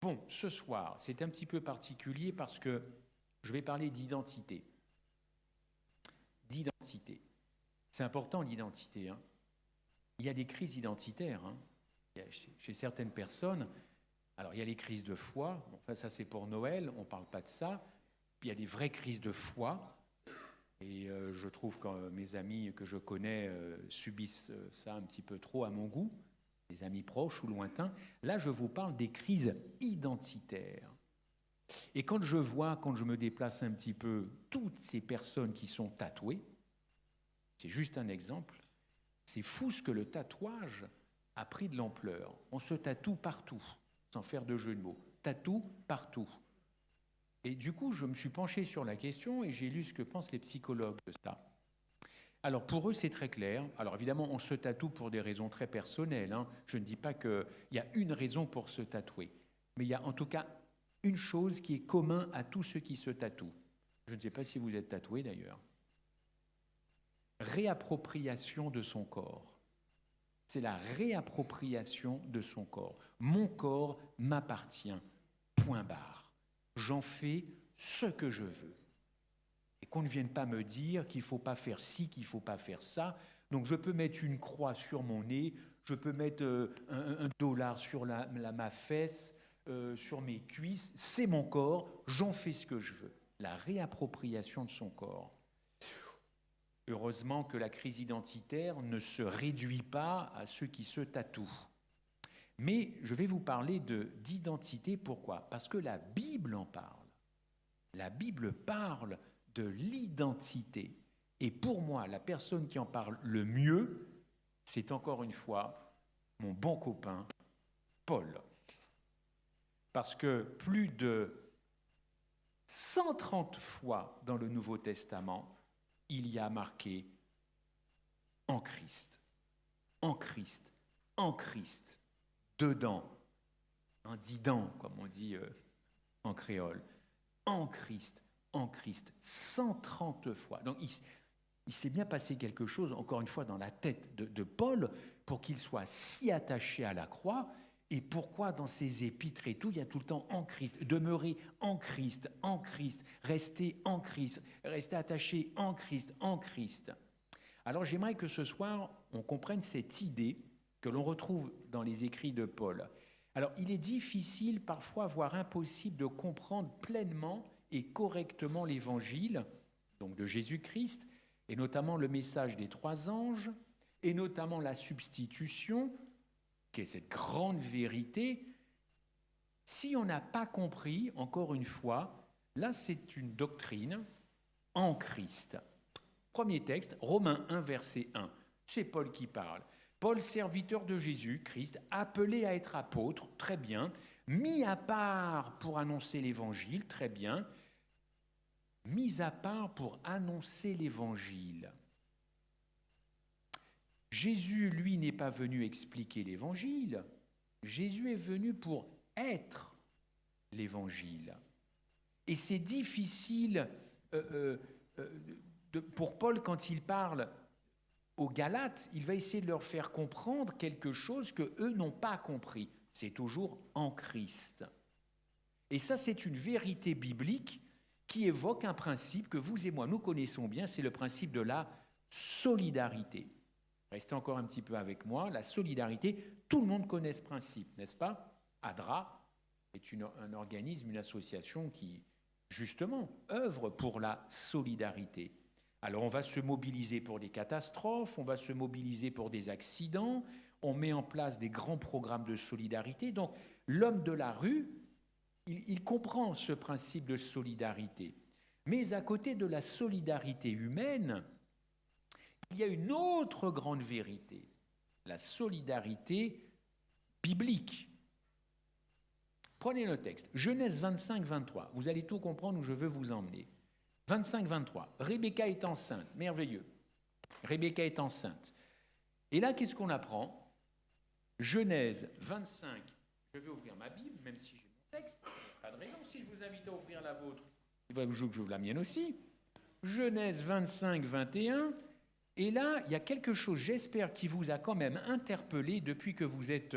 Bon, ce soir, c'est un petit peu particulier parce que je vais parler d'identité. D'identité. C'est important l'identité, hein. Il y a des crises identitaires, hein. Chez certaines personnes. Alors, il y a les crises de foi. Bon, enfin, ça, c'est pour Noël. On ne parle pas de ça. Puis, il y a des vraies crises de foi. Et je trouve que mes amis que je connais subissent ça un petit peu trop à mon goût, mes amis proches ou lointains. Là, je vous parle des crises identitaires. Et quand je me déplace un petit peu, toutes ces personnes qui sont tatouées, c'est juste un exemple, c'est fou ce que le tatouage a pris de l'ampleur. On se tatoue partout, sans faire de jeu de mots. Tatoue partout. Et du coup, je me suis penché sur la question et j'ai lu ce que pensent les psychologues de ça. Alors, pour eux, c'est très clair. Alors, évidemment, on se tatoue pour des raisons très personnelles, hein. Je ne dis pas qu'il y a une raison pour se tatouer. Mais il y a en tout cas une chose qui est commune à tous ceux qui se tatouent. Je ne sais pas si vous êtes tatoué d'ailleurs. Réappropriation de son corps. C'est la réappropriation de son corps. Mon corps m'appartient. Point barre. J'en fais ce que je veux. Et qu'on ne vienne pas me dire qu'il ne faut pas faire ci, qu'il ne faut pas faire ça. Donc je peux mettre une croix sur mon nez, je peux mettre un dollar sur ma fesse, sur mes cuisses. C'est mon corps, j'en fais ce que je veux. La réappropriation de son corps. Heureusement que la crise identitaire ne se réduit pas à ceux qui se tatouent. Mais je vais vous parler d'identité, pourquoi? Parce que la Bible en parle. La Bible parle de l'identité. Et pour moi, la personne qui en parle le mieux, c'est encore une fois mon bon copain, Paul. Parce que plus de 130 fois dans le Nouveau Testament, il y a marqué en Christ, en Christ, en Christ, dedans, en dedans, comme on dit en créole, en Christ, 130 fois. Donc il s'est bien passé quelque chose, encore une fois, dans la tête de Paul, pour qu'il soit si attaché à la croix. Et pourquoi dans ses épîtres et tout, il y a tout le temps en Christ, demeurer en Christ, rester en Christ, rester attaché en Christ, en Christ. Alors j'aimerais que ce soir, on comprenne cette idée que l'on retrouve dans les écrits de Paul. Alors il est difficile, parfois voire impossible, de comprendre pleinement et correctement l'évangile, donc de Jésus-Christ, et notamment le message des 3 anges, et notamment la substitution, qui est cette grande vérité, si on n'a pas compris, encore une fois, là c'est une doctrine en Christ. Premier texte, Romains 1, verset 1, c'est Paul qui parle. Paul, serviteur de Jésus-Christ, appelé à être apôtre, très bien, mis à part pour annoncer l'évangile, très bien, mis à part pour annoncer l'évangile. Jésus, lui, n'est pas venu expliquer l'évangile. Jésus est venu pour être l'évangile. Et c'est difficile pour Paul, quand il parle aux Galates, il va essayer de leur faire comprendre quelque chose qu'eux n'ont pas compris. C'est toujours en Christ. Et ça, c'est une vérité biblique qui évoque un principe que vous et moi, nous connaissons bien, c'est le principe de la solidarité. Restez encore un petit peu avec moi. La solidarité, tout le monde connaît ce principe, n'est-ce pas? ADRA est un organisme, une association qui, justement, œuvre pour la solidarité. Alors, on va se mobiliser pour des catastrophes, on va se mobiliser pour des accidents, on met en place des grands programmes de solidarité. Donc, l'homme de la rue, il comprend ce principe de solidarité. Mais à côté de la solidarité humaine, il y a une autre grande vérité, la solidarité biblique. Prenez le texte, Genèse 25, 23. Vous allez tout comprendre où je veux vous emmener. 25, 23. Rebecca est enceinte, merveilleux. Rebecca est enceinte. Et là, qu'est-ce qu'on apprend? Genèse 25. Je vais ouvrir ma Bible, même si j'ai mon texte. Pas de raison, si je vous invite à ouvrir la vôtre, il va que j'ouvre la mienne aussi. Genèse 25, 21. Et là, il y a quelque chose, j'espère, qui vous a quand même interpellé depuis que vous êtes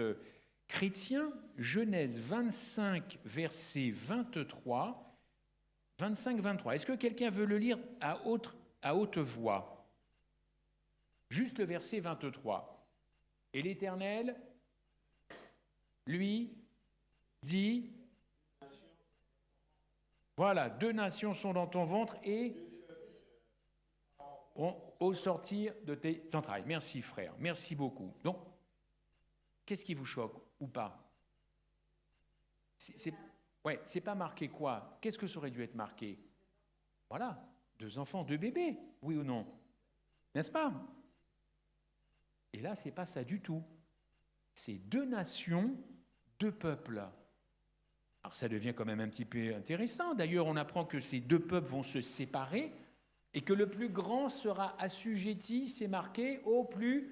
chrétiens, Genèse 25, verset 23, 25-23. Est-ce que quelqu'un veut le lire à haute voix? Juste le verset 23. Et l'Éternel, lui, dit, voilà, 2 nations sont dans ton ventre et au sortir de tes entrailles. Merci frère, merci beaucoup. Donc, qu'est-ce qui vous choque ou pas? C'est pas marqué quoi? Qu'est-ce que ça aurait dû être marqué? Voilà, 2 enfants, 2 bébés, oui ou non? N'est-ce pas? Et là, c'est pas ça du tout. C'est 2 nations, 2 peuples. Alors ça devient quand même un petit peu intéressant. D'ailleurs, on apprend que ces 2 peuples vont se séparer et que le plus grand sera assujetti, c'est marqué, au plus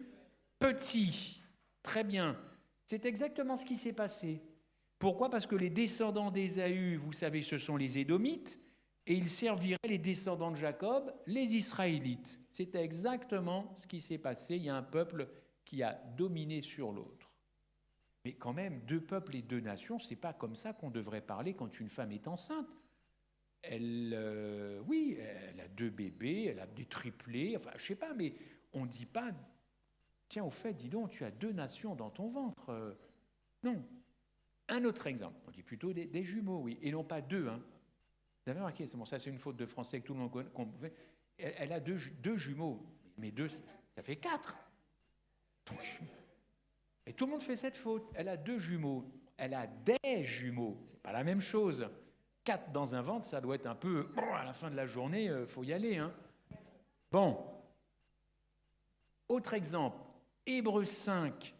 petit. Très bien. C'est exactement ce qui s'est passé. Pourquoi? Parce que les descendants d'Ésaü, vous savez, ce sont les Édomites, et ils serviraient les descendants de Jacob, les Israélites. C'était exactement ce qui s'est passé. Il y a un peuple qui a dominé sur l'autre. Mais quand même, 2 peuples et 2 nations, c'est pas comme ça qu'on devrait parler quand une femme est enceinte. Elle a 2 bébés, elle a des triplés, enfin, je sais pas, mais on ne dit pas, tiens, au fait, dis donc, tu as 2 nations dans ton ventre. Non. Un autre exemple, on dit plutôt des jumeaux, oui, et non pas 2. Hein. Vous avez remarqué, c'est bon, ça c'est une faute de français que tout le monde connaît. Elle a 2 jumeaux, mais 2, ça fait 4. Donc, et tout le monde fait cette faute. Elle a 2 jumeaux. Elle a des jumeaux. C'est pas la même chose. 4 dans un ventre, ça doit être un peu... Bon, à la fin de la journée, il faut y aller. Hein. Bon. Autre exemple. Hébreux 5.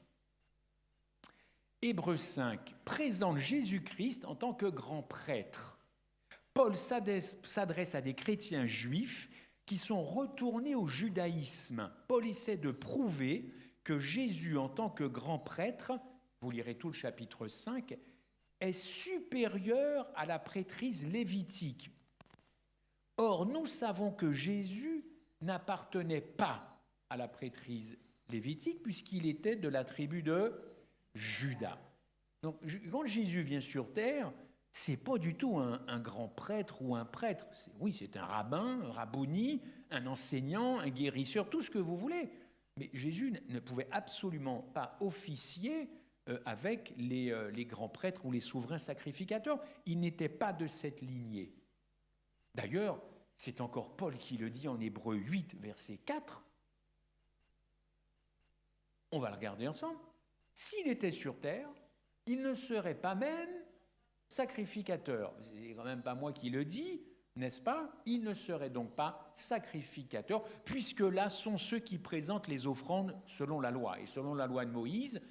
Hébreux 5 présente Jésus-Christ en tant que grand prêtre. Paul s'adresse à des chrétiens juifs qui sont retournés au judaïsme. Paul essaie de prouver que Jésus, en tant que grand prêtre, vous lirez tout le chapitre 5, est supérieur à la prêtrise lévitique. Or, nous savons que Jésus n'appartenait pas à la prêtrise lévitique puisqu'il était de la tribu de Juda. Donc, quand Jésus vient sur terre, c'est pas du tout un grand prêtre ou un prêtre. C'est un rabbin, un rabouni, un enseignant, un guérisseur, tout ce que vous voulez. Mais Jésus ne pouvait absolument pas officier avec les grands prêtres ou les souverains sacrificateurs. Il n'était pas de cette lignée. D'ailleurs, c'est encore Paul qui le dit en Hébreux 8, verset 4. On va le regarder ensemble. S'il était sur terre, il ne serait pas même sacrificateur. C'est quand même pas moi qui le dis, n'est-ce pas? Il ne serait donc pas sacrificateur, puisque là sont ceux qui présentent les offrandes selon la loi. Et selon la loi de Moïse,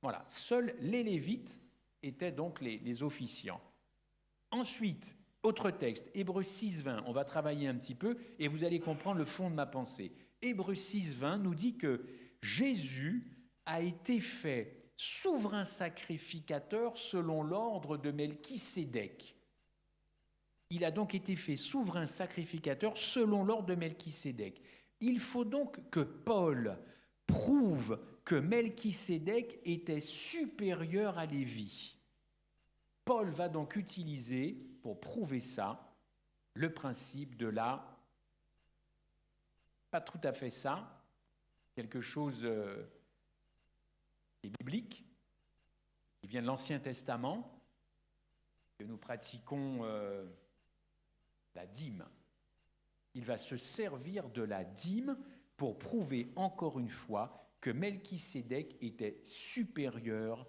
voilà, seuls les Lévites étaient donc les officiants. Ensuite, autre texte, Hébreux 6, 20. On va travailler un petit peu et vous allez comprendre le fond de ma pensée. Hébreux 6, 20 nous dit que Jésus a été fait souverain sacrificateur selon l'ordre de Melchisédek. Il a donc été fait souverain sacrificateur selon l'ordre de Melchisédek. Il faut donc que Paul prouve que Melchisédek était supérieur à Lévi. Paul va donc utiliser, pour prouver ça, le principe de la... Pas tout à fait ça, quelque chose qui est biblique, qui vient de l'Ancien Testament, que nous pratiquons la dîme. Il va se servir de la dîme pour prouver encore une fois que Melchisédek était supérieur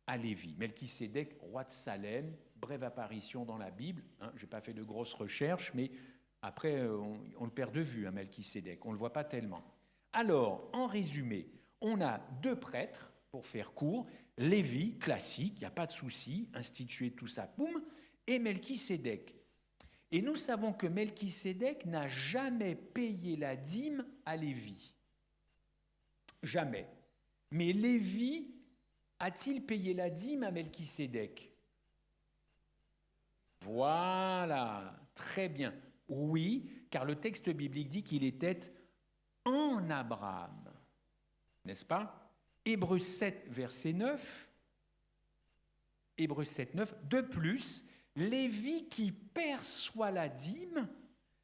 à Lévi. Melchisédek, roi de Salem, brève apparition dans la Bible. Je n'ai pas fait de grosses recherches, mais après, on le perd de vue, Melchisédek. On ne le voit pas tellement. Alors, en résumé, on a 2 prêtres, pour faire court, Lévi, classique, il n'y a pas de souci, institué tout ça, boum, et Melchisédek. Et nous savons que Melchisédek n'a jamais payé la dîme à Lévi. Jamais. Mais Lévi a-t-il payé la dîme à Melchisédek? Voilà, très bien. Oui, car le texte biblique dit qu'il était en Abraham. N'est-ce pas? Hébreux 7, verset 9, Hébreux 7, 9. De plus, Lévi qui perçoit la dîme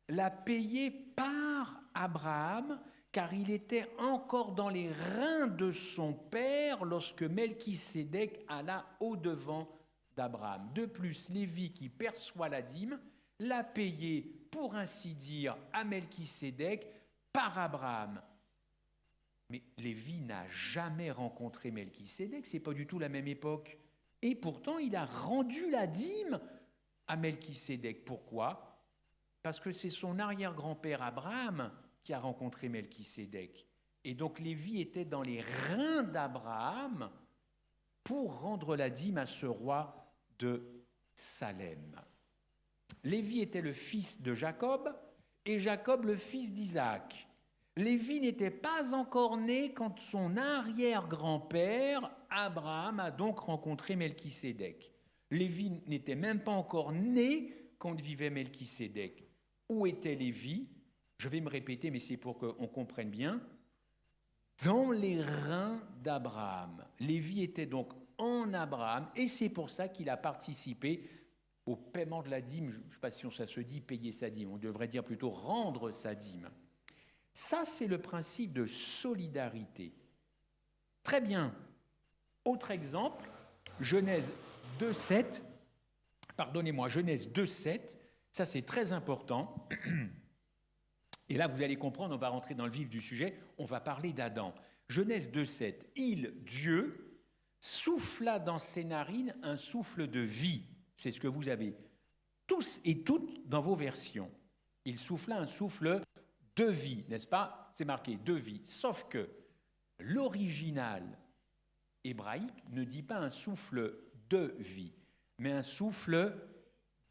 l'a payée par Abraham, car il était encore dans les reins de son père lorsque Melchisédek alla au-devant d'Abraham. De plus, Lévi qui perçoit la dîme l'a payée, pour ainsi dire, à Melchisédek par Abraham. Mais Lévi n'a jamais rencontré Melchisédek, ce n'est pas du tout la même époque. Et pourtant, il a rendu la dîme à Melchisédek. Pourquoi ? Parce que c'est son arrière-grand-père Abraham qui a rencontré Melchisédek. Et donc Lévi était dans les reins d'Abraham pour rendre la dîme à ce roi de Salem. Lévi était le fils de Jacob et Jacob le fils d'Isaac. Lévi n'était pas encore né quand son arrière-grand-père Abraham a donc rencontré Melchisédek. Lévi n'était même pas encore né quand vivait Melchisédek. Où était Lévi ? Je vais me répéter, mais c'est pour qu'on comprenne bien. Dans les reins d'Abraham. Lévi était donc en Abraham, et c'est pour ça qu'il a participé au paiement de la dîme. Je ne sais pas si ça se dit payer sa dîme, on devrait dire plutôt rendre sa dîme. Ça, c'est le principe de solidarité. Très bien. Autre exemple, Genèse 2,7. Pardonnez-moi, Genèse 2,7. Ça, c'est très important. Et là, vous allez comprendre, on va rentrer dans le vif du sujet, on va parler d'Adam. Genèse 2,7. Dieu, souffla dans ses narines un souffle de vie. C'est ce que vous avez tous et toutes dans vos versions. Il souffla un souffle de vie, n'est-ce pas ? C'est marqué de vie. Sauf que l'original hébraïque ne dit pas un souffle de vie, mais un souffle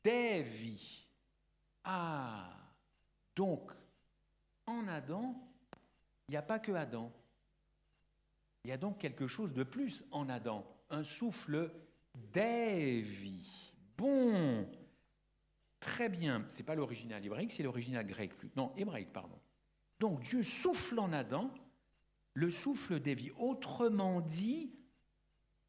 des vies. Ah, donc, en Adam, il n'y a pas que Adam. Il y a donc quelque chose de plus en Adam, un souffle des vies. Bon, très bien. Ce n'est pas l'original hébraïque, c'est l'original grec. Non, hébraïque, pardon. Donc Dieu souffle en Adam le souffle des vies. Autrement dit,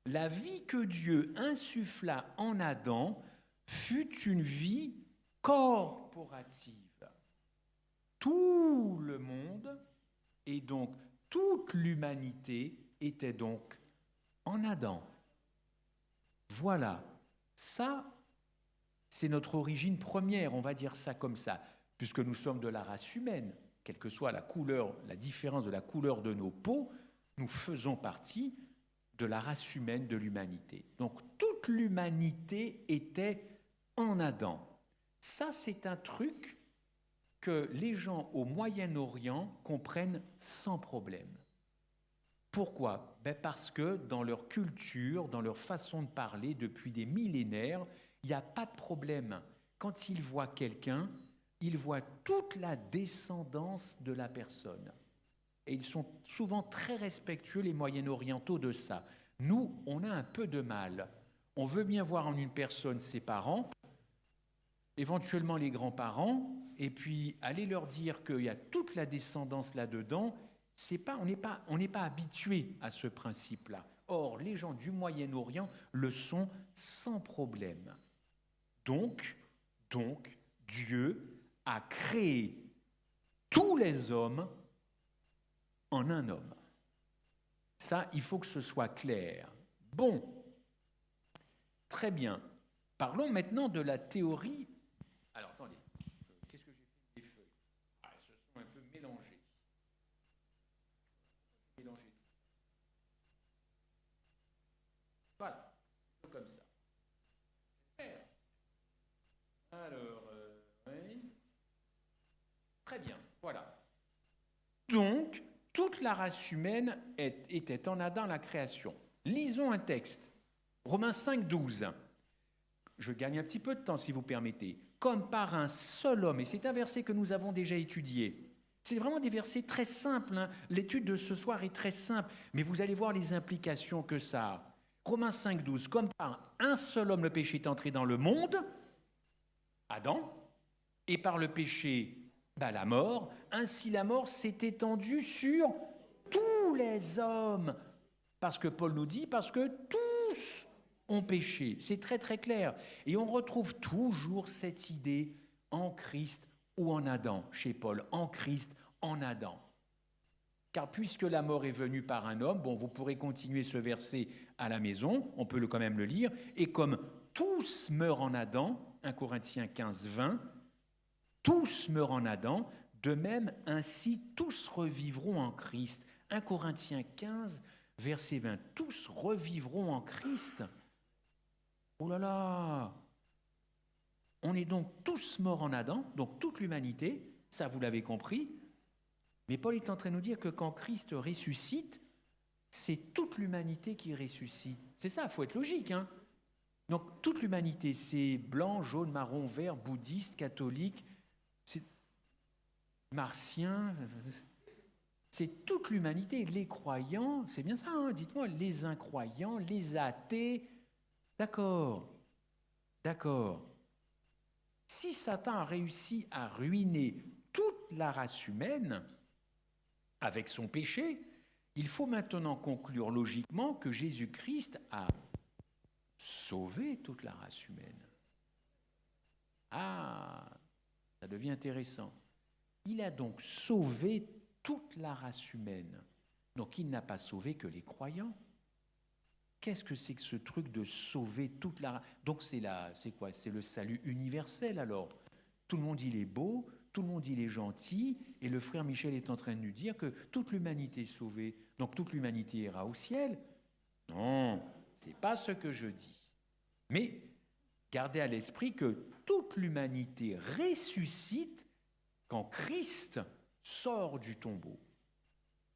la vie que Dieu insuffla en Adam fut une vie corporative. Tout le monde et donc toute l'humanité était donc en Adam. Voilà, ça, c'est notre origine première, on va dire ça comme ça, puisque nous sommes de la race humaine, quelle que soit la couleur, la différence de la couleur de nos peaux, nous faisons partie de la race humaine de l'humanité. Donc toute l'humanité était en Adam. Ça, c'est un truc que les gens au Moyen-Orient comprennent sans problème. Pourquoi ? Parce que dans leur culture, dans leur façon de parler, depuis des millénaires, il n'y a pas de problème. Quand ils voient quelqu'un, ils voient toute la descendance de la personne. Et ils sont souvent très respectueux, les Moyen-Orientaux, de ça. Nous, on a un peu de mal. On veut bien voir en une personne ses parents, éventuellement les grands-parents, et puis aller leur dire qu'il y a toute la descendance là-dedans, on n'est pas habitué à ce principe-là. Or, les gens du Moyen-Orient le sont sans problème. Donc, Dieu a créé tous les hommes en un homme. Ça, il faut que ce soit clair. Bon, très bien. Parlons maintenant de la théorie. Alors, attendez, qu'est-ce que j'ai fait des feuilles ? Elles se sont un peu mélangées. Voilà, comme ça. Alors, oui. Très bien, voilà. Donc, toute la race humaine était en Adam la création. Lisons un texte, Romains 5, 12. Je gagne un petit peu de temps, si vous permettez. Comme par un seul homme, et c'est un verset que nous avons déjà étudié. C'est vraiment des versets très simples. Hein. L'étude de ce soir est très simple, mais vous allez voir les implications que ça a. Romains 5, 12. Comme par un seul homme le péché est entré dans le monde, Adam, et par le péché, la mort, ainsi la mort s'est étendue sur tous les hommes. Parce que Paul nous dit, parce que tous ont péché. C'est très très clair. Et on retrouve toujours cette idée en Christ ou en Adam, chez Paul, en Christ, en Adam. Car puisque la mort est venue par un homme, bon, vous pourrez continuer ce verset à la maison, on peut quand même le lire, et comme tous meurent en Adam, 1 Corinthiens 15, 20, tous meurent en Adam, de même ainsi tous revivront en Christ. 1 Corinthiens 15, verset 20, tous revivront en Christ. Oh là là! On est donc tous morts en Adam, donc toute l'humanité, ça vous l'avez compris. Mais Paul est en train de nous dire que quand Christ ressuscite, c'est toute l'humanité qui ressuscite. C'est ça, il faut être logique. Hein. Donc toute l'humanité, c'est blanc, jaune, marron, vert, bouddhiste, catholique, c'est martien, c'est toute l'humanité. Les croyants, c'est bien ça, hein, dites-moi, les incroyants, les athées. D'accord, d'accord. Si Satan a réussi à ruiner toute la race humaine avec son péché, il faut maintenant conclure logiquement que Jésus-Christ a sauvé toute la race humaine. Ah, ça devient intéressant. Il a donc sauvé toute la race humaine. Donc il n'a pas sauvé que les croyants. Qu'est-ce que c'est que ce truc de sauver toute la race? Donc c'est quoi? C'est le salut universel alors. Tout le monde il est beau, tout le monde il est gentil, et le frère Michel est en train de nous dire que toute l'humanité est sauvée, donc toute l'humanité ira au ciel. Non, c'est pas ce que je dis. Mais gardez à l'esprit que toute l'humanité ressuscite quand Christ sort du tombeau.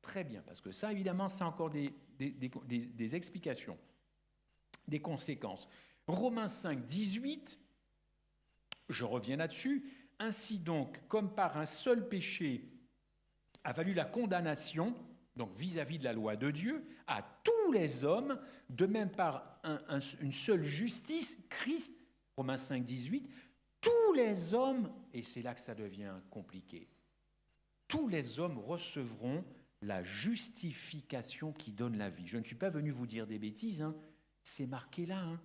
Très bien, parce que ça, évidemment, c'est encore des explications, des conséquences. Romains 5, 18, je reviens là-dessus. Ainsi donc, comme par un seul péché a valu la condamnation, donc vis-à-vis de la loi de Dieu, à tous les hommes, de même par une seule justice, Christ, Romains 5, 18, tous les hommes, et c'est là que ça devient compliqué, tous les hommes recevront la justification qui donne la vie. Je ne suis pas venu vous dire des bêtises, hein. C'est marqué là. Hein.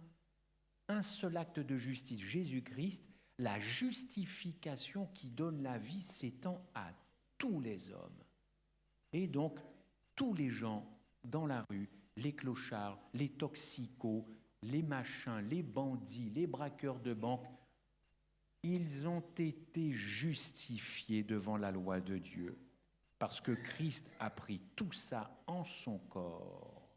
Un seul acte de justice, Jésus-Christ, la justification qui donne la vie s'étend à tous les hommes. Et donc, tous les gens dans la rue, les clochards, les toxicos, les machins, les bandits, les braqueurs de banque, ils ont été justifiés devant la loi de Dieu. Parce que Christ a pris tout ça en son corps.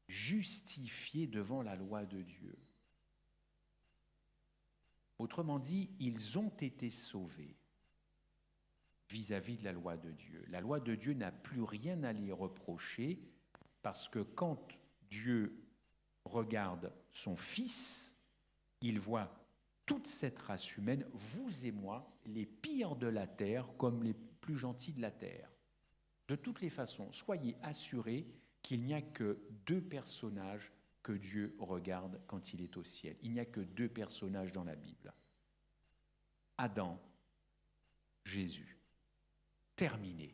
Justifiés devant la loi de Dieu. Autrement dit, ils ont été sauvés vis-à-vis de la loi de Dieu. La loi de Dieu n'a plus rien à les reprocher parce que quand Dieu regarde son Fils, il voit toute cette race humaine, vous et moi, les pires de la terre comme les plus gentils de la terre. De toutes les façons, soyez assurés qu'il n'y a que deux personnages que Dieu regarde quand il est au ciel. Il n'y a que deux personnages dans la Bible. Adam, Jésus. Terminé.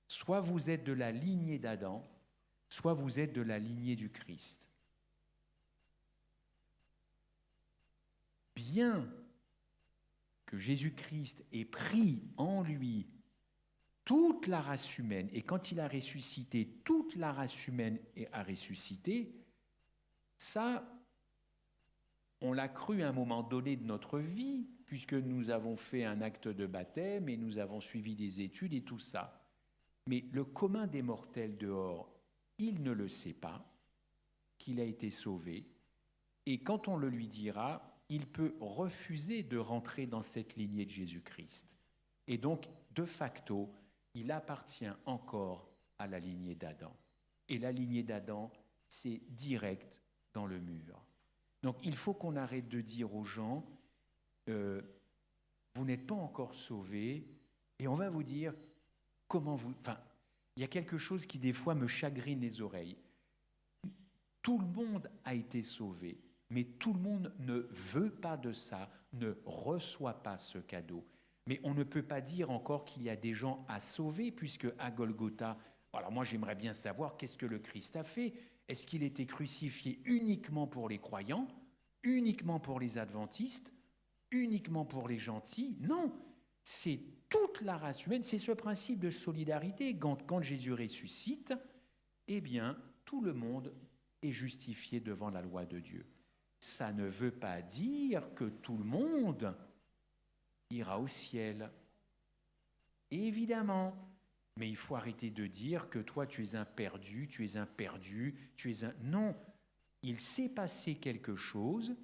Soit vous êtes de la lignée d'Adam, soit vous êtes de la lignée du Christ. Bien que Jésus-Christ ait pris en lui toute la race humaine, et quand il a ressuscité, toute la race humaine a ressuscité, ça, on l'a cru à un moment donné de notre vie, puisque nous avons fait un acte de baptême et nous avons suivi des études et tout ça. Mais le commun des mortels dehors, il ne le sait pas, qu'il a été sauvé, et quand on le lui dira, il peut refuser de rentrer dans cette lignée de Jésus-Christ. Et donc, de facto, il appartient encore à la lignée d'Adam. Et la lignée d'Adam, c'est direct dans le mur. Donc, il faut qu'on arrête de dire aux gens, vous n'êtes pas encore sauvés, et on va vous dire comment vous... Enfin, il y a quelque chose qui des fois me chagrine les oreilles. Tout le monde a été sauvé. Mais tout le monde ne veut pas de ça, ne reçoit pas ce cadeau. Mais on ne peut pas dire encore qu'il y a des gens à sauver, puisque à Golgotha, alors moi j'aimerais bien savoir qu'est-ce que le Christ a fait. Est-ce qu'il était crucifié uniquement pour les croyants, uniquement pour les adventistes, uniquement pour les gentils? Non, c'est toute la race humaine, c'est ce principe de solidarité. Quand Jésus ressuscite, eh bien, tout le monde est justifié devant la loi de Dieu. Ça ne veut pas dire que tout le monde ira au ciel. Évidemment, mais il faut arrêter de dire que toi tu es un perdu, tu es un perdu, tu es un... Non, il s'est passé quelque chose.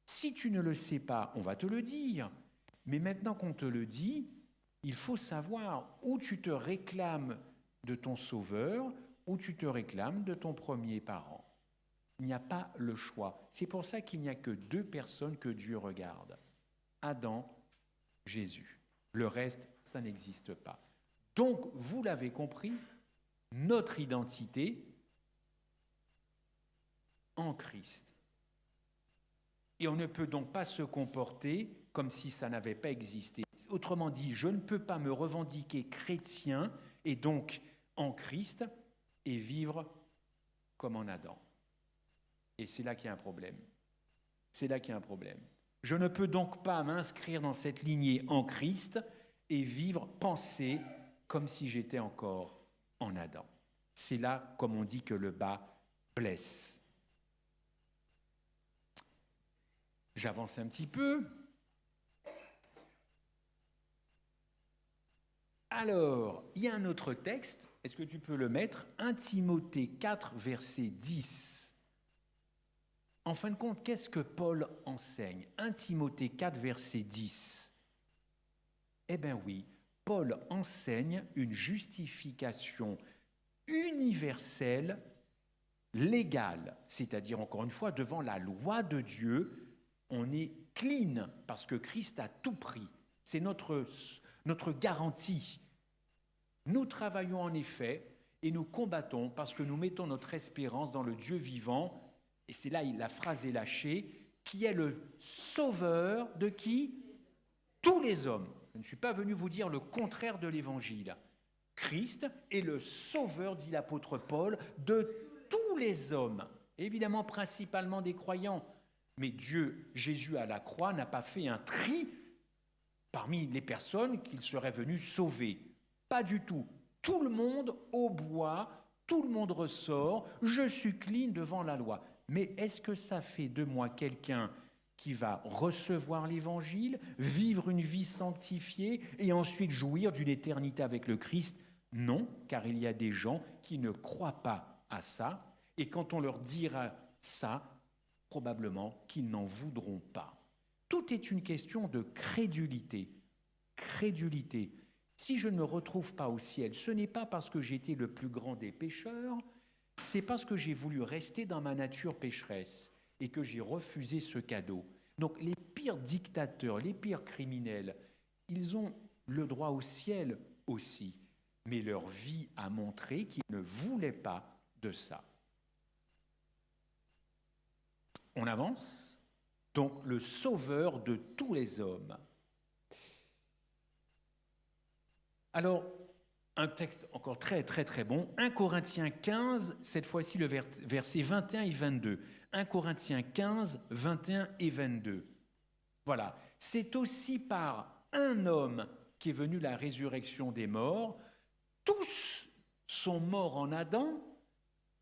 Si tu ne le sais pas, on va te le dire. Mais maintenant qu'on te le dit, il faut savoir où tu te réclames de ton sauveur, où tu te réclames de ton premier parent. Il n'y a pas le choix. C'est pour ça qu'il n'y a que 2 personnes que Dieu regarde. Adam, Jésus. Le reste, ça n'existe pas. Donc, vous l'avez compris, notre identité en Christ. Et on ne peut donc pas se comporter comme si ça n'avait pas existé. Autrement dit, je ne peux pas me revendiquer chrétien et donc en Christ et vivre comme en Adam. Et c'est là qu'il y a un problème. C'est là qu'il y a un problème. Je ne peux donc pas m'inscrire dans cette lignée en Christ et vivre, penser comme si j'étais encore en Adam. C'est là, comme on dit, que le bas blesse. J'avance un petit peu. Alors, il y a un autre texte, est-ce que tu peux le mettre? 1 Timothée 4, verset 10. En fin de compte, qu'est-ce que Paul enseigne? 1 Timothée 4, verset 10. Eh bien oui, Paul enseigne une justification universelle, légale, c'est-à-dire, encore une fois, devant la loi de Dieu, on est clean parce que Christ a tout pris. C'est notre garantie. Nous travaillons en effet et nous combattons parce que nous mettons notre espérance dans le Dieu vivant, et c'est là la phrase est lâchée, qui est le sauveur de qui? Tous les hommes. Je ne suis pas venu vous dire le contraire de l'évangile. Christ est le sauveur, dit l'apôtre Paul, de tous les hommes, évidemment principalement des croyants. Mais Dieu, Jésus à la croix, n'a pas fait un tri parmi les personnes qu'il serait venu sauver. Pas du tout. Tout le monde au bois, tout le monde ressort, je suis clean devant la loi. Mais est-ce que ça fait de moi quelqu'un qui va recevoir l'évangile, vivre une vie sanctifiée et ensuite jouir d'une éternité avec le Christ? Non, car il y a des gens qui ne croient pas à ça, et quand on leur dira ça, probablement qu'ils n'en voudront pas. Tout est une question de crédulité. Crédulité. Si je ne me retrouve pas au ciel, ce n'est pas parce que j'ai été le plus grand des pécheurs, c'est parce que j'ai voulu rester dans ma nature pécheresse et que j'ai refusé ce cadeau. Donc les pires dictateurs, les pires criminels, ils ont le droit au ciel aussi, mais leur vie a montré qu'ils ne voulaient pas de ça. On avance. Donc le sauveur de tous les hommes. Alors, un texte encore très très très bon, 1 Corinthiens 15, cette fois-ci le verset 21 et 22. 1 Corinthiens 15, 21 et 22. Voilà, c'est aussi par un homme qu'est venue la résurrection des morts. Tous sont morts en Adam,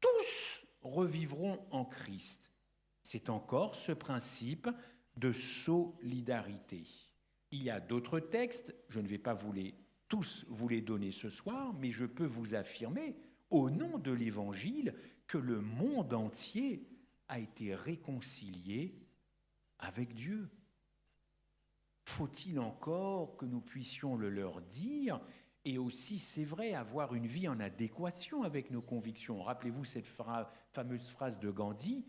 tous revivront en Christ. C'est encore ce principe de solidarité. Il y a d'autres textes, je ne vais pas tous vous les donner ce soir, mais je peux vous affirmer, au nom de l'Évangile, que le monde entier a été réconcilié avec Dieu. Faut-il encore que nous puissions le leur dire, et aussi, c'est vrai, avoir une vie en adéquation avec nos convictions. Rappelez-vous cette fameuse phrase de Gandhi,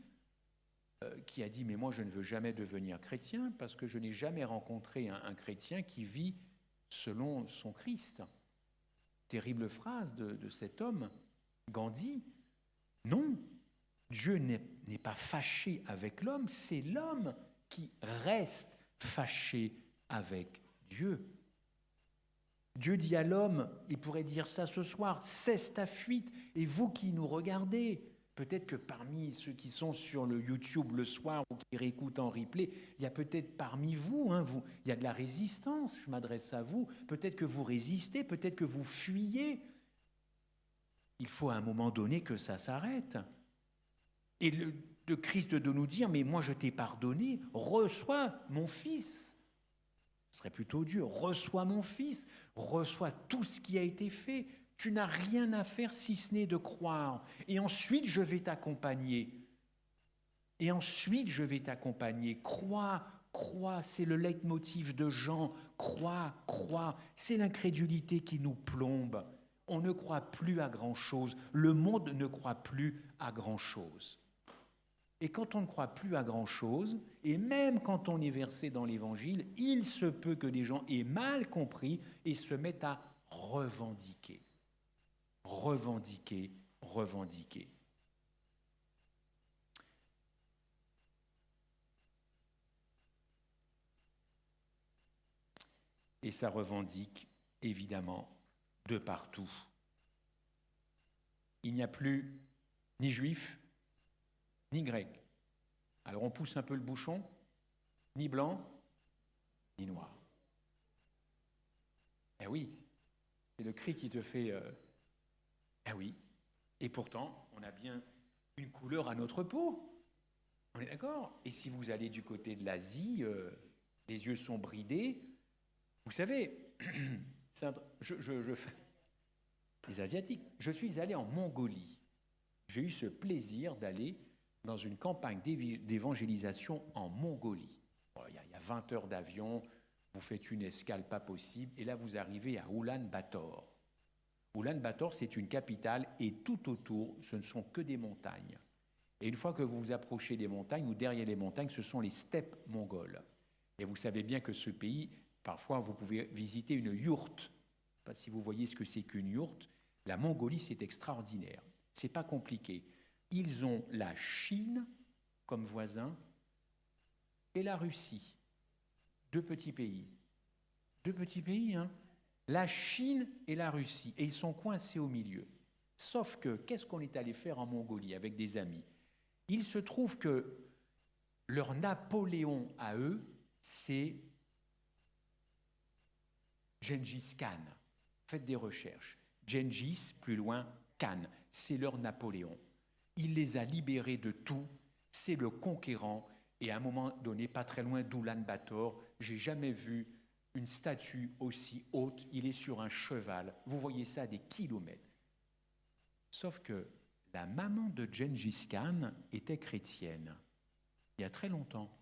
qui a dit « Mais moi, je ne veux jamais devenir chrétien parce que je n'ai jamais rencontré un chrétien qui vit selon son Christ. » Terrible phrase de cet homme, Gandhi. Non, Dieu n'est pas fâché avec l'homme, c'est l'homme qui reste fâché avec Dieu. Dieu dit à l'homme, il pourrait dire ça ce soir, cesse ta fuite, et vous qui nous regardez, Peut-être que parmi ceux qui sont sur le YouTube le soir ou qui réécoutent en replay, il y a peut-être parmi vous, il y a de la résistance, je m'adresse à vous, peut-être que vous résistez, peut-être que vous fuyez. Il faut à un moment donné que ça s'arrête. Et le Christ de nous dire, mais moi je t'ai pardonné, reçois mon fils. Ce serait plutôt dur, reçois mon fils, reçois tout ce qui a été fait. Tu n'as rien à faire si ce n'est de croire. Et ensuite, je vais t'accompagner. Et ensuite, je vais t'accompagner. Crois, crois, c'est le leitmotiv de Jean. Crois, crois. C'est l'incrédulité qui nous plombe. On ne croit plus à grand-chose. Le monde ne croit plus à grand-chose. Et quand on ne croit plus à grand-chose, et même quand on est versé dans l'Évangile, il se peut que les gens aient mal compris et se mettent à revendiquer. Revendiquer, revendiquer. Et ça revendique, évidemment, de partout. Il n'y a plus ni juifs, ni grecs. Alors on pousse un peu le bouchon, ni blanc, ni noir. Eh oui, c'est le cri qui te fait... Eh oui, et pourtant, on a bien une couleur à notre peau. On est d'accord? Et si vous allez du côté de l'Asie, les yeux sont bridés. Vous savez, les Asiatiques, je suis allé en Mongolie. J'ai eu ce plaisir d'aller dans une campagne d'évangélisation en Mongolie. Bon, il y a 20 heures d'avion, vous faites une escale pas possible, et là vous arrivez à Oulan-Bator. Oulan-Bator, c'est une capitale, et tout autour, ce ne sont que des montagnes. Et une fois que vous vous approchez des montagnes, ou derrière les montagnes, ce sont les steppes mongoles. Et vous savez bien que ce pays, parfois vous pouvez visiter une yourte. Je ne sais pas si vous voyez ce que c'est qu'une yourte. La Mongolie, c'est extraordinaire. C'est pas compliqué. Ils ont la Chine comme voisin et la Russie. Deux petits pays. Deux petits pays, hein. La Chine et la Russie. Et ils sont coincés au milieu. Sauf que, qu'est-ce qu'on est allé faire en Mongolie avec des amis? Il se trouve que leur Napoléon à eux, c'est Gengis Khan. Faites des recherches. Gengis, plus loin, Khan. C'est leur Napoléon. Il les a libérés de tout. C'est le conquérant. Et à un moment donné, pas très loin d'Oulan-Bator, j'ai jamais vu une statue aussi haute. Il est sur un cheval. Vous voyez ça à des kilomètres. Sauf que la maman de Gengis Khan était chrétienne, il y a très longtemps.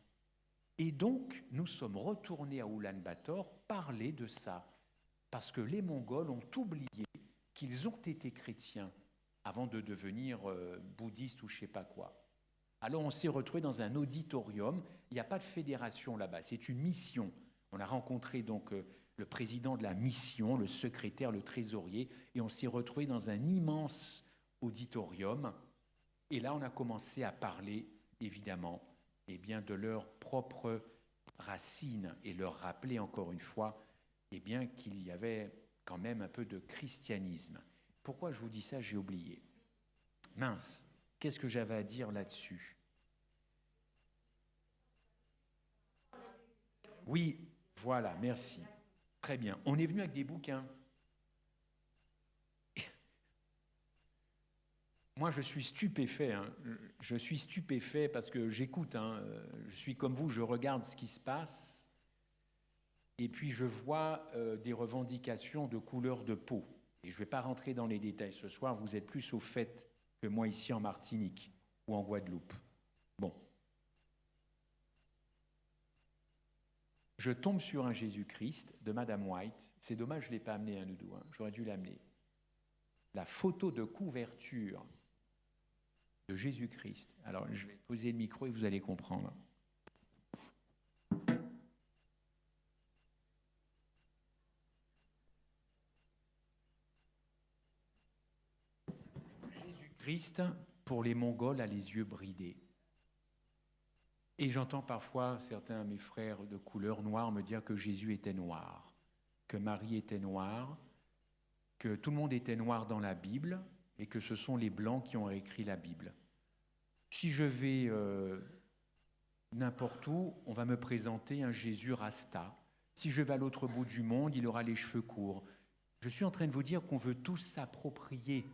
Et donc, nous sommes retournés à Oulan-Bator parler de ça. Parce que les Mongols ont oublié qu'ils ont été chrétiens avant de devenir bouddhistes ou je ne sais pas quoi. Alors on s'est retrouvés dans un auditorium, il n'y a pas de fédération là-bas, c'est une mission. On a rencontré donc le président de la mission, le secrétaire, le trésorier, et on s'est retrouvés dans un immense auditorium. Et là on a commencé à parler, évidemment, eh bien, de leurs propres racines et leur rappeler encore une fois eh bien, qu'il y avait quand même un peu de christianisme. Pourquoi je vous dis ça, j'ai oublié. Mince, qu'est-ce que j'avais à dire là-dessus? Oui, voilà, merci. Très bien. On est venu avec des bouquins. Moi, je suis stupéfait. Hein. Je suis stupéfait parce que j'écoute. Hein. Je suis comme vous, je regarde ce qui se passe. Et puis, je vois des revendications de couleur de peau. Et je ne vais pas rentrer dans les détails ce soir. Vous êtes plus au fait que moi ici en Martinique ou en Guadeloupe. Bon. Je tombe sur un Jésus-Christ de Madame White. C'est dommage, je ne l'ai pas amené un doudou. Hein. J'aurais dû l'amener. La photo de couverture de Jésus-Christ. Alors, je vais poser le micro et vous allez comprendre. Jésus-Christ, pour les Mongols, a les yeux bridés. Et j'entends parfois certains de mes frères de couleur noire me dire que Jésus était noir, que Marie était noire, que tout le monde était noir dans la Bible et que ce sont les Blancs qui ont écrit la Bible. Si je vais n'importe où, on va me présenter un Jésus rasta. Si je vais à l'autre bout du monde, il aura les cheveux courts. Je suis en train de vous dire qu'on veut tous s'approprier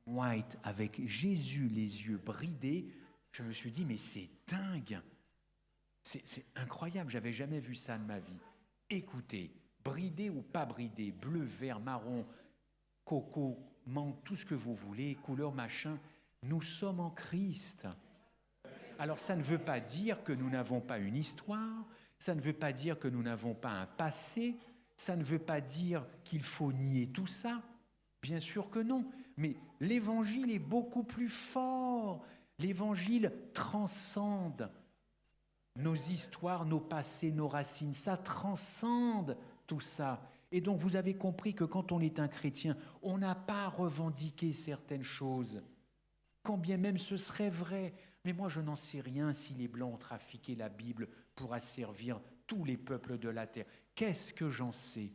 White avec Jésus les yeux bridés. Je me suis dit, mais c'est dingue, c'est incroyable, j'avais jamais vu ça de ma vie. Écoutez, bridé ou pas bridé, bleu, vert, marron, coco, mangue, tout ce que vous voulez, couleur machin, nous sommes en Christ. Alors ça ne veut pas dire que nous n'avons pas une histoire, ça ne veut pas dire que nous n'avons pas un passé, ça ne veut pas dire qu'il faut nier tout ça, bien sûr que non, mais l'évangile est beaucoup plus fort, l'évangile transcende nos histoires, nos passés, nos racines, ça transcende tout ça. Et donc vous avez compris que quand on est un chrétien, on n'a pas à revendiquer certaines choses, quand bien même ce serait vrai. Mais moi je n'en sais rien si les Blancs ont trafiqué la Bible pour asservir tous les peuples de la terre. Qu'est-ce que j'en sais?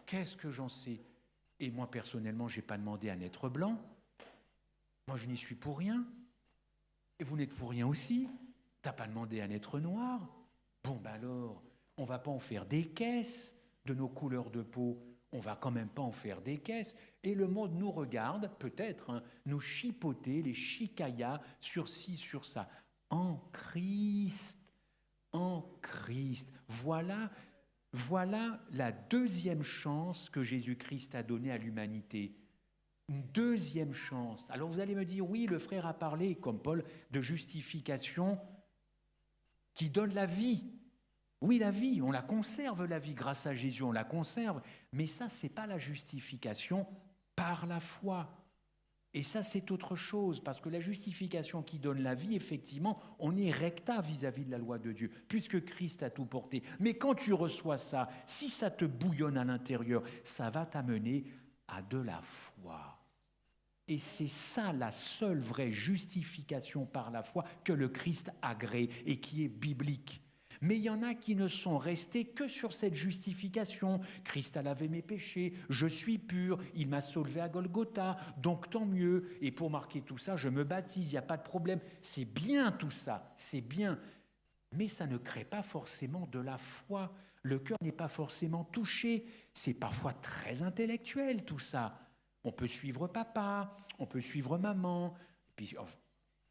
Qu'est-ce que j'en sais? Et moi personnellement, je n'ai pas demandé à naître blanc. Moi je n'y suis pour rien. Et vous n'êtes pour rien aussi. T'as pas demandé à naître noir. Bon ben alors, on va pas en faire des caisses de nos couleurs de peau. On va quand même pas en faire des caisses. Et le monde nous regarde, peut-être, nous chipoter, les chicayas, sur ci, sur ça. En Christ. En Christ. Voilà la deuxième chance que Jésus-Christ a donnée à l'humanité. Une deuxième chance. Alors vous allez me dire, oui, le frère a parlé, comme Paul, de justification qui donne la vie. Oui, la vie, on la conserve, la vie, grâce à Jésus, on la conserve. Mais ça, ce n'est pas la justification par la foi. Et ça, c'est autre chose, parce que la justification qui donne la vie, effectivement, on est recta vis-à-vis de la loi de Dieu, puisque Christ a tout porté. Mais quand tu reçois ça, si ça te bouillonne à l'intérieur, ça va t'amener à de la foi. Et c'est ça la seule vraie justification par la foi que le Christ agrée et qui est biblique. Mais il y en a qui ne sont restés que sur cette justification. Christ a lavé mes péchés, je suis pur, il m'a sauvé à Golgotha, donc tant mieux. Et pour marquer tout ça, je me baptise, il n'y a pas de problème. C'est bien tout ça, c'est bien. Mais ça ne crée pas forcément de la foi. Le cœur n'est pas forcément touché. C'est parfois très intellectuel tout ça. On peut suivre papa, on peut suivre maman.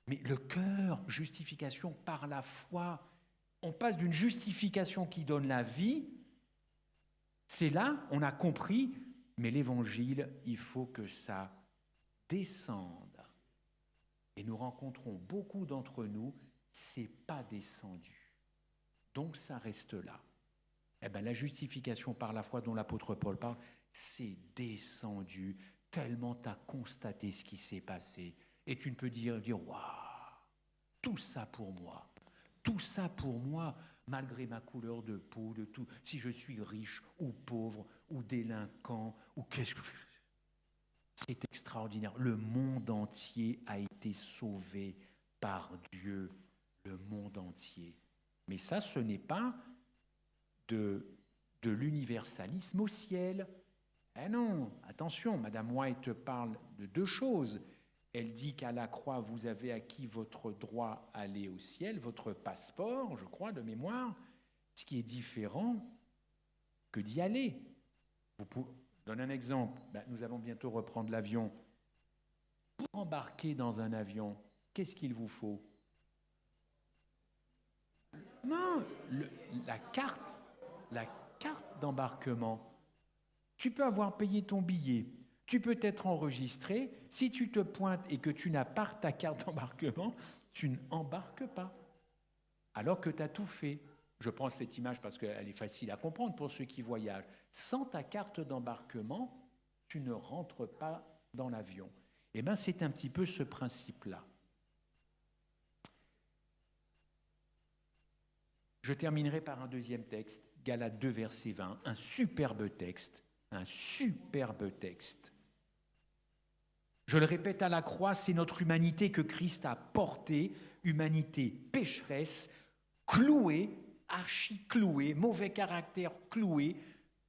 Mais le cœur, justification par la foi. On passe d'une justification qui donne la vie, c'est là, on a compris, mais l'évangile, il faut que ça descende. Et nous rencontrons beaucoup d'entre nous, c'est pas descendu. Donc ça reste là. Eh bien, la justification par la foi dont l'apôtre Paul parle, c'est descendu, tellement tu as constaté ce qui s'est passé. Et tu ne peux dire waouh, tout ça pour moi. Tout ça pour moi, malgré ma couleur de peau, de tout, si je suis riche ou pauvre ou délinquant, ou qu'est-ce que... C'est extraordinaire. Le monde entier a été sauvé par Dieu, le monde entier. Mais ça, ce n'est pas de l'universalisme au ciel. Eh non, attention, Madame White parle de deux choses. Elle dit qu'à la croix, vous avez acquis votre droit à aller au ciel, votre passeport, je crois, de mémoire, ce qui est différent que d'y aller. Je donne un exemple. Nous allons bientôt reprendre l'avion. Pour embarquer dans un avion, qu'est-ce qu'il vous faut? Non, la carte d'embarquement. Tu peux avoir payé ton billet. Tu peux être enregistré. Si tu te pointes et que tu n'as pas ta carte d'embarquement, tu n'embarques pas. Alors que tu as tout fait. Je prends cette image parce qu'elle est facile à comprendre pour ceux qui voyagent. Sans ta carte d'embarquement, tu ne rentres pas dans l'avion. Eh bien, c'est un petit peu ce principe-là. Je terminerai par un deuxième texte, Galates 2, verset 20, un superbe texte. Un superbe texte. Je le répète, à la croix, c'est notre humanité que Christ a portée, humanité pécheresse, clouée, archi-clouée, mauvais caractère cloué,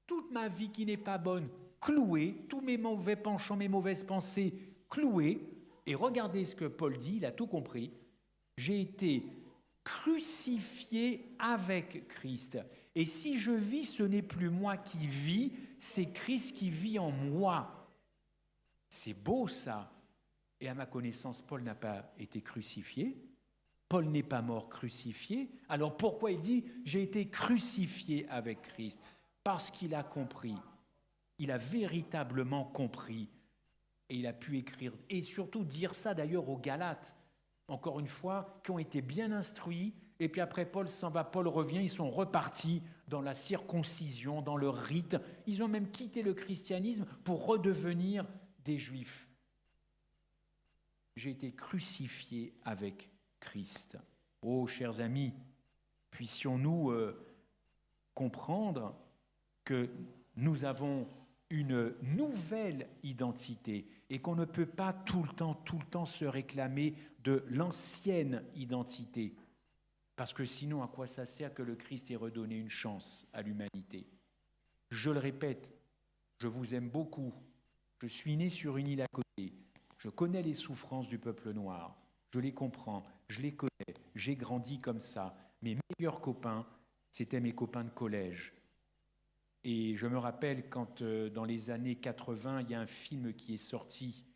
toute ma vie qui n'est pas bonne clouée, tous mes mauvais penchants, mes mauvaises pensées clouées, Et regardez ce que Paul dit, il a tout compris. J'ai été crucifié avec Christ. Et si je vis, ce n'est plus moi qui vis, c'est Christ qui vit en moi. C'est beau ça. Et à ma connaissance, Paul n'a pas été crucifié. Paul n'est pas mort crucifié. Alors pourquoi il dit « j'ai été crucifié avec Christ » ? Parce qu'il a compris. Il a véritablement compris. Et il a pu écrire. Et surtout dire ça d'ailleurs aux Galates. Encore une fois, qui ont été bien instruits. Et puis après, Paul s'en va, Paul revient. Ils sont repartis dans la circoncision, dans le rite. Ils ont même quitté le christianisme pour redevenir des Juifs. J'ai été crucifié avec Christ. Oh, chers amis, puissions-nous comprendre que nous avons une nouvelle identité et qu'on ne peut pas tout le temps se réclamer de l'ancienne identité. Parce que sinon, à quoi ça sert que le Christ ait redonné une chance à l'humanité ? Je le répète, je vous aime beaucoup. Je suis né sur une île à côté. Je connais les souffrances du peuple noir. Je les comprends, je les connais. J'ai grandi comme ça. Mes meilleurs copains, c'était mes copains de collège. Et je me rappelle quand, dans les années 80, il y a un film qui est sorti.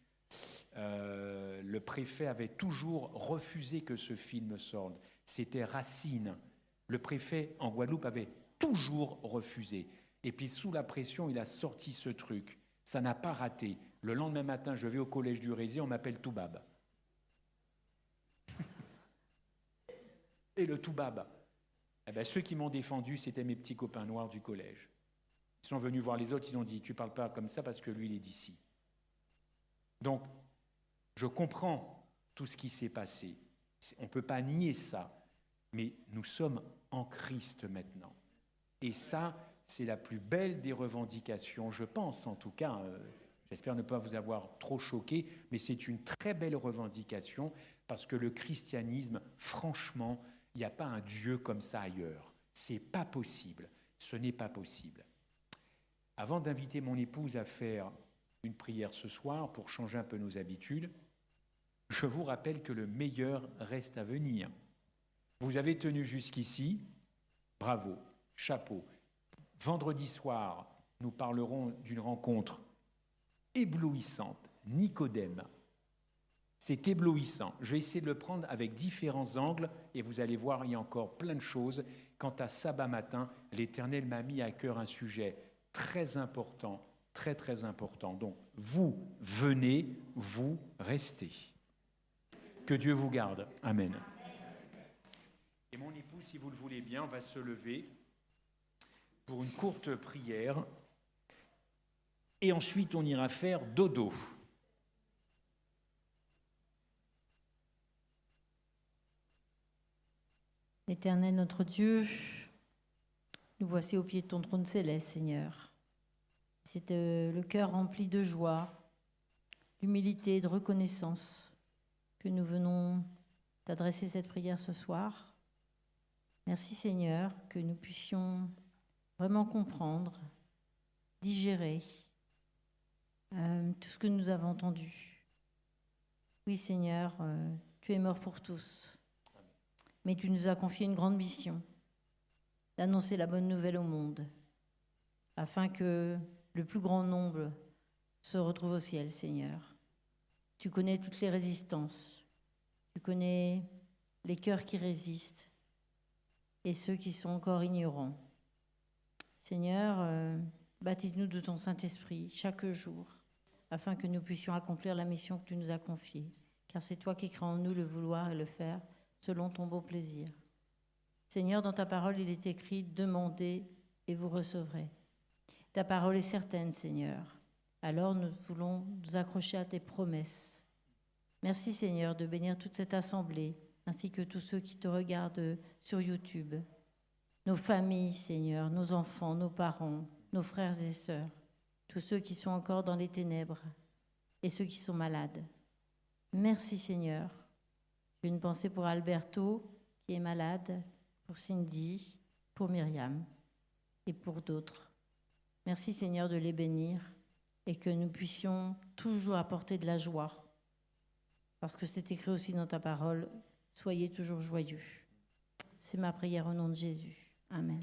Le préfet avait toujours refusé que ce film sorte. C'était Racine. Le préfet en Guadeloupe avait toujours refusé. Et puis sous la pression, il a sorti ce truc. Ça n'a pas raté. Le lendemain matin, je vais au collège du Rézé, on m'appelle Toubab. Et le Toubab, eh ben, ceux qui m'ont défendu, c'était mes petits copains noirs du collège. Ils sont venus voir les autres, ils ont dit « tu ne parles pas comme ça parce que lui, il est d'ici ». Donc, je comprends tout ce qui s'est passé. On ne peut pas nier ça. Mais nous sommes en Christ maintenant. Et ça, c'est la plus belle des revendications, je pense en tout cas. J'espère ne pas vous avoir trop choqué, mais c'est une très belle revendication parce que le christianisme, franchement, il n'y a pas un Dieu comme ça ailleurs. C'est pas possible. Ce n'est pas possible. Avant d'inviter mon épouse à faire une prière ce soir pour changer un peu nos habitudes, je vous rappelle que le meilleur reste à venir. Vous avez tenu jusqu'ici, bravo, chapeau. Vendredi soir, nous parlerons d'une rencontre éblouissante, Nicodème. C'est éblouissant. Je vais essayer de le prendre avec différents angles et vous allez voir, il y a encore plein de choses. Quant à sabbat matin, l'Éternel m'a mis à cœur un sujet très important, très très important. Donc, vous venez, vous restez. Que Dieu vous garde. Amen. Et mon époux, si vous le voulez bien, va se lever pour une courte prière. Et ensuite, on ira faire dodo. Éternel notre Dieu, nous voici au pied de ton trône céleste, Seigneur. C'est le cœur rempli de joie, d'humilité et de reconnaissance que nous venons t'adresser cette prière ce soir. Merci Seigneur, que nous puissions vraiment comprendre, digérer tout ce que nous avons entendu. Oui Seigneur, tu es mort pour tous, mais tu nous as confié une grande mission, d'annoncer la bonne nouvelle au monde, afin que le plus grand nombre se retrouve au ciel, Seigneur. Tu connais toutes les résistances, tu connais les cœurs qui résistent et ceux qui sont encore ignorants. Seigneur, baptise-nous de ton Saint-Esprit chaque jour, afin que nous puissions accomplir la mission que tu nous as confiée, car c'est toi qui crées en nous le vouloir et le faire selon ton beau plaisir. Seigneur, dans ta parole, il est écrit « Demandez et vous recevrez ». Ta parole est certaine, Seigneur. Alors nous voulons nous accrocher à tes promesses. Merci, Seigneur, de bénir toute cette assemblée, ainsi que tous ceux qui te regardent sur YouTube. Nos familles, Seigneur, nos enfants, nos parents, nos frères et sœurs, tous ceux qui sont encore dans les ténèbres et ceux qui sont malades. Merci, Seigneur. J'ai une pensée pour Alberto, qui est malade, pour Cindy, pour Myriam et pour d'autres. Merci, Seigneur, de les bénir et que nous puissions toujours apporter de la joie parce que c'est écrit aussi dans ta parole, soyez toujours joyeux. C'est ma prière au nom de Jésus. Amen.